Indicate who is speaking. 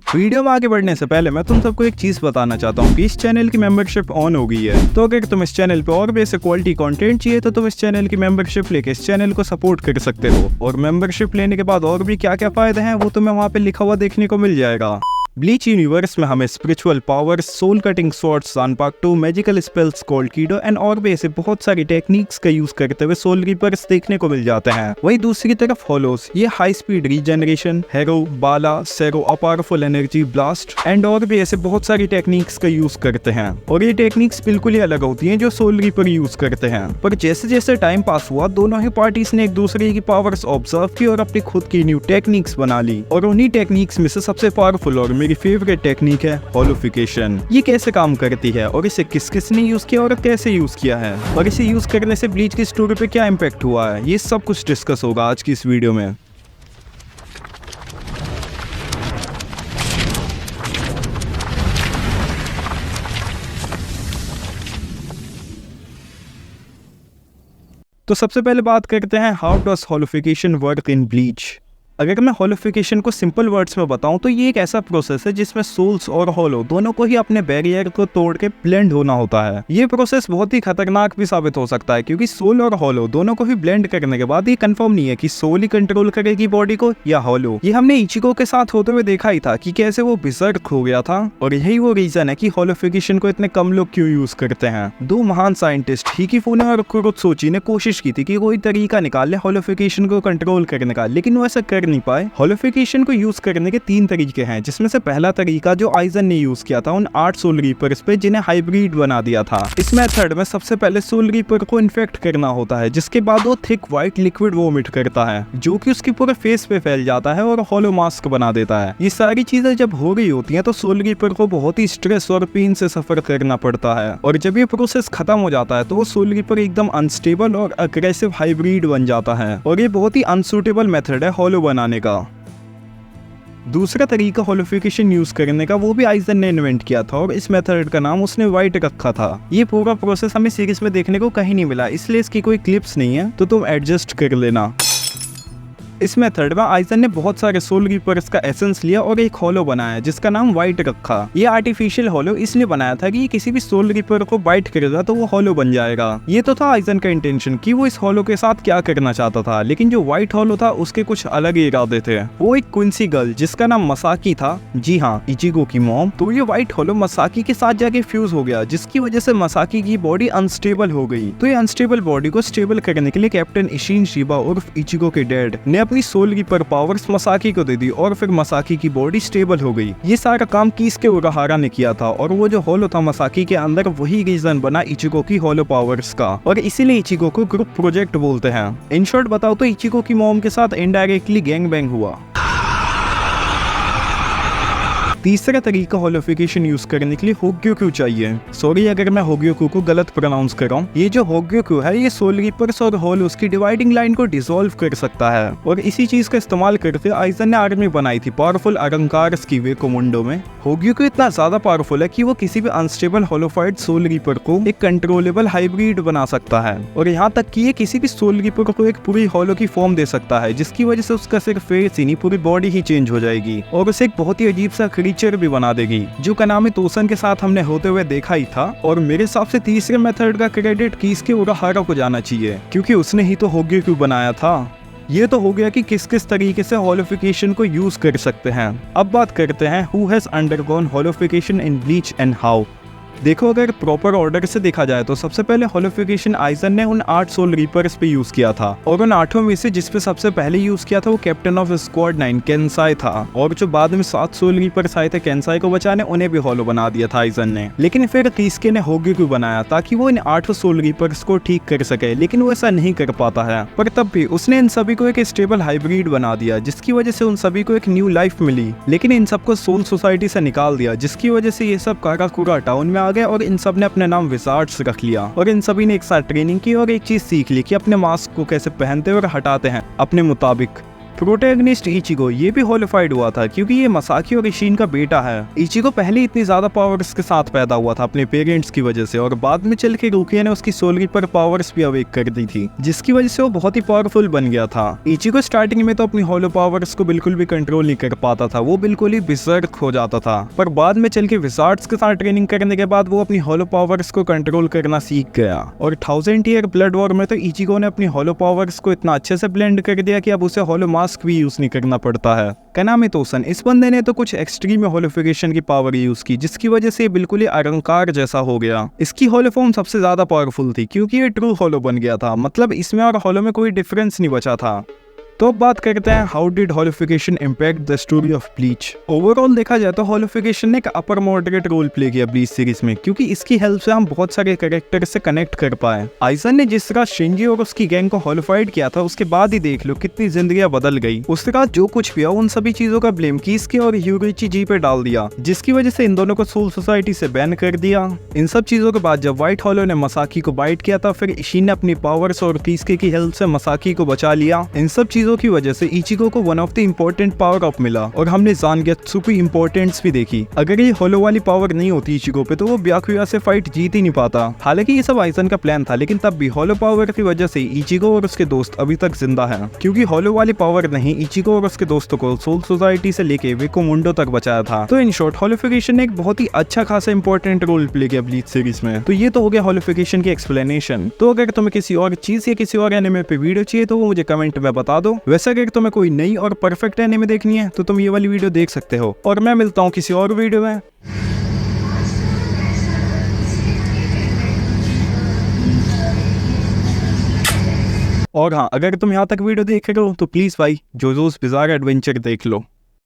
Speaker 1: Video में आगे बढ़ने से पहले मैं तुम सबको एक चीज बताना चाहता हूँ कि इस चैनल की मेंबरशिप ऑन हो गई है। तो अगर तुम इस चैनल पे और भी ऐसे क्वालिटी कंटेंट चाहिए तो तुम इस चैनल की मेंबरशिप लेके इस चैनल को सपोर्ट कर सकते हो। और मेंबरशिप लेने के बाद और भी क्या क्या फायदे हैं वो तुम्हें वहाँ पे लिखा हुआ देखने को मिल जाएगा। ब्लीच यूनिवर्स में हमें spiritual powers, soul cutting swords, zanpakuto, magical spells, called kido and और भी ऐसे बहुत सारी टेक्निक्स का यूज करते हुए सोल रीपर्स देखने को मिल जाते हैं। वहीं दूसरी तरफ हॉलोस, ये high speed regeneration, hierro, bala, cero, powerful energy, blast and और भी ऐसे बहुत सारी टेक्निक्स का यूज करते हैं। और ये टेक्निक्स बिल्कुल ही अलग होती हैं जो सोल रीपर यूज करते हैं। पर जैसे जैसे टाइम पास हुआ दोनों ही पार्टीज ने एक दूसरे की पावर्स ऑब्जर्व की और अपनी खुद की न्यू टेक्निक्स बना ली। और उन्हीं टेक्निक्स में से सबसे पावरफुल और मेरी फेवरेट टेक्निक है होलोफिकेशन। ये कैसे काम करती है और इसे किस किस ने यूज किया और कैसे यूज किया है और इसे यूज करने से ब्लीच की स्टोरी पे क्या इम्पैक्ट हुआ है, ये सब कुछ डिस्कस होगा आज की इस वीडियो में। तो सबसे पहले बात करते हैं how does hollowfication work in Bleach. अगर मैं होलोफिकेशन को सिंपल वर्ड्स में बताऊं तो ये एक ऐसा प्रोसेस है जिसमें सोल्स और होलो दोनों को ही अपने बैरियर को तोड़ के ब्लेंड होना होता है। ये प्रोसेस बहुत ही खतरनाक भी साबित हो सकता है क्योंकि सोल और होलो दोनों को ही ब्लेंड करने के बाद ये कंफर्म नहीं है कि सोल ही कंट्रोल करेगी बॉडी को या होलो। ये हमने इचिको के साथ होते हुए देखा ही था कि कैसे वो बिजर्क हो गया था और यही वो रीजन है कि होलोफिकेशन को इतने कम लोग क्यों यूज करते हैं। दो महान साइंटिस्ट हिकिफुने और कुरोत्सुची ने कोशिश की थी कि कोई तरीका निकाल ले होलोफिकेशन को कंट्रोल करने का, लेकिन वो ऐसा कर नहीं पाए। होलोफिकेशन को यूज करने के 3 तरीके हैं, जिसमें से पहला तरीका जो आइजन ने यूज किया था उन 8 सोल रीपर्स पे जिन्हें हाइब्रिड बना दिया था। इस मेथड में सबसे पहले सोल रीपर को इन्फेक्ट करना होता है, जिसके बाद वो थिक व्हाइट लिक्विड वोमिट करता है जो कि उसके पूरे फेस पे फैल जाता है और होलो मास्क बना देता है। ये सारी चीजें जब हो रही होती हैं तो सोल रीपर को बहुत ही स्ट्रेस और पेन से सफर करना पड़ता है और जब ये प्रोसेस खत्म हो जाता है तो वो सोल रीपर एकदम अनस्टेबल और अग्रेसिव हाइब्रिड बन जाता है और ये बहुत ही अनसूटेबल मेथड है होलो बनाने का। दूसरा तरीका होलोफिकेशन यूज करने का वो भी आइजन ने इन्वेंट किया था और इस मेथड का नाम उसने व्हाइट रखा था। ये पूरा प्रोसेस हमें सीरीज में देखने को कहीं नहीं मिला, इसलिए इसकी कोई क्लिप्स नहीं है तो तुम एडजस्ट कर लेना। इस मेथड में आइजन ने बहुत सारे सोल रीपर्स का एसेंस लिया और एक होलो बनाया जिसका नाम व्हाइट रखा। ये आर्टिफिशियल होलो इसलिए बनाया था कि किसी भी सोल रीपर को बाइट करेगा तो वो होलो बन जाएगा। ये तो था आइजन का इंटेंशन कि वो इस होलो के साथ क्या करना चाहता था, लेकिन जो व्हाइट होलो था उसके कुछ अलग ही इरादे थे। वो एक क्विंसी गर्ल जिसका नाम मसाकी था, जी हाँ इचिको की मॉम, तो ये व्हाइट होलो मसाकी के साथ जाके फ्यूज हो गया जिसकी वजह से मसाकी की बॉडी अनस्टेबल हो गई। तो ये अनस्टेबल बॉडी को स्टेबल करने के लिए कैप्टन इशिन शिबा उर्फ इचिको के डैड ने अपनी सोल रीपर पावर्स मसाकी को दे दी और फिर मसाकी की बॉडी स्टेबल हो गई। ये सारा काम कीसुके उराहारा ने किया था और वो जो होलो था मसाकी के अंदर वही रीजन बना इचिको की होलो पावर्स का और इसीलिए इचिको को ग्रुप प्रोजेक्ट बोलते हैं। इन शॉर्ट बताओ तो इचिको की मॉम के साथ इनडायरेक्टली गैंग बैंग हुआ। तीसरा तरीका होलोफिकेशन यूज करने के लिए होग्योकू चाहिए। सॉरी अगर मैं होग्योकू को गलत प्रोनाउंस कर रहा हूँ। ये जो होग्योकू है ये सोल रीपर्स और होलोस की डिवाइडिंग लाइन को डिसॉल्व कर सकता है और इसी चीज का इस्तेमाल करके आइजन ने आर्मी बनाई थी पावरफुल अरंकार्स की वे कोमुंडो में। होग्योकू इतना ज्यादा पावरफुल है कि वो किसी भी अनस्टेबल होलोफाइड सोल रीपर को एक कंट्रोलेबल हाइब्रिड बना सकता है और यहाँ तक कि ये किसी भी सोल रीपर को एक पूरी होलो की फॉर्म दे सकता है जिसकी वजह से उसका सिर्फ फेस ही नहीं पूरी बॉडी ही चेंज हो जाएगी और उसे एक बहुत ही अजीब सा क्रीचर भी बना देगी जो कनामी तोसन के साथ हमने होते हुए देखा ही था। और मेरे हिसाब से तीसरे मेथड का क्रेडिट कीसुके उराहारा को जाना चाहिए क्योंकि उसने ही तो होग्योकू बनाया था। ये तो हो गया कि किस किस तरीके से होलोफिकेशन को यूज कर सकते हैं। अब बात करते हैं who has undergone hollowfication in Bleach and how. देखो अगर प्रॉपर ऑर्डर से देखा जाए तो सबसे पहले होलोफिकेशन आइजन ने उन 8 सोल रीपर्स पे यूज किया था और उन 8 में से जिस पे सबसे पहले यूज किया था वो कैप्टन ऑफ स्क्वाड 9 केंसाई था और जो बाद में 7 सोल रीपर्स आए थे केंसाई को बचाने उन्हें भी होलो बना दिया था आइजन ने। लेकिन फिर कीसुके ने होग्योकू बनाया ताकि वो इन 8 सोल रीपर्स को ठीक कर सके, लेकिन वो ऐसा नहीं कर पाता है। पर तब भी उसने इन सभी को एक स्टेबल हाइब्रिड बना दिया जिसकी वजह से उन सभी को एक न्यू लाइफ मिली। लेकिन इन सबको सोल सोसाइटी से निकाल दिया जिसकी वजह से ये सब काराकुरा टाउन में आ गए और इन सब ने अपने नाम विजार्ड्स रख लिया और इन सभी ने एक साथ ट्रेनिंग की और एक चीज सीख ली कि अपने मास्क को कैसे पहनते और हटाते हैं अपने मुताबिक। प्रोटैगनिस्ट इचिगो ये भी हॉलिफाइड हुआ था क्योंकि ये मसाकी और इशिन का बेटा है। इचिगो पहले इतनी ज्यादा पावर्स के साथ पैदा हुआ था अपने पेरेंट्स की वजह से, और बाद में चल के रुकिया ने उसकी सोल रीपर पावर्स भी अवेक कर दी थी, जिसकी वजह से वो बहुत ही पावरफुल बन गया था। इचिगो स्टार्टिंग में तो अपनी हॉलो पावर्स को बिल्कुल भी कंट्रोल नहीं कर पाता था, वो बिल्कुल ही बिजर्क हो जाता था, पर बाद में चल के विजार्ड्स के साथ ट्रेनिंग करने के बाद वो अपनी हॉलो पावर्स को कंट्रोल करना सीख गया। और 1000 ईयर ब्लड वॉर में तो इचिगो ने अपनी हॉलो पावर्स को इतना अच्छे से ब्लेंड कर दिया कि अब उसे हॉलो मास्क भी यूज नहीं करना पड़ता है। कनामी तोसन इस बंदे ने तो कुछ एक्सट्रीम होलोफिकेशन की पावर यूज की, जिसकी वजह से बिल्कुल ही अहंकार जैसा हो गया। इसकी होलो फॉर्म सबसे ज्यादा पावरफुल थी क्योंकि ये ट्रू होलो बन गया था, मतलब इसमें और होलो में कोई डिफरेंस नहीं बचा था। तो अब बात करते हैं how did hollowfication impact the story of Bleach. Overall देखा जाए तो होलिफिकेशन ने एक अपर मॉडरेट रोल प्ले किया ब्लीच सीरीज में, क्योंकि इसकी हेल्प से हम बहुत सारे कैरेक्टर से कनेक्ट कर पाए। आइजन ने जिस तरह शिंजी और उसकी गैंग को होलिफाइड किया था, उसके बाद ही देख लो कितनी जिंदगियां बदल गई। उसके बाद जो कुछ भी उन सभी चीजों का ब्लेम कीसके और यूरिची जी पे डाल दिया, जिसकी वजह से इन दोनों को सोल सोसाइटी से बैन कर दिया। इन सब चीजों के बाद जब व्हाइट होलो ने मसाकी को बाइट किया था, फिर इशिन ने अपनी पावर्स और कीसके की हेल्प से मसाकी को बचा लिया। इन सब चीजों की वजह से इचिगो को one of the important power up मिला, और हमने ज़ानगेत्सु की इम्पोर्टेंस भी देखी। अगर ये होलो वाली पावर नहीं होती इचिगो पे, तो वो ब्याकुया से फाइट जीत ही नहीं पाता। हालांकि ये सब आइजन का प्लान था, लेकिन तब भी होलो पावर की वजह से इचिगो और उसके दोस्त अभी तक जिंदा हैं, क्योंकि होलो वाली पावर नहीं इचिगो और उसके दोस्तों को सोल सोसाइटी से लेके वेकोमुंडो तक बचाया था। तो इन शॉर्ट होलिफिकेशन ने एक बहुत ही अच्छा खासा इंपॉर्टेंट रोल प्ले किया ब्लीच सीरीज में। तो ये तो हो गया होलिफिकेशन की एक्सप्लेनेशन। तो अगर तुम्हें किसी और चीज या किसी और एनिमे पे वीडियो चाहिए तो वो मुझे कमेंट में बता दो। वैसे अगर तुम्हें कोई नई और परफेक्ट एनिमे देखनी है तो तुम ये वाली वीडियो देख सकते हो, और मैं मिलता हूँ किसी और वीडियो में। और हाँ, अगर तुम यहाँ तक वीडियो देख रहे हो तो प्लीज भाई जोजोस बिज़ार एडवेंचर देख लो।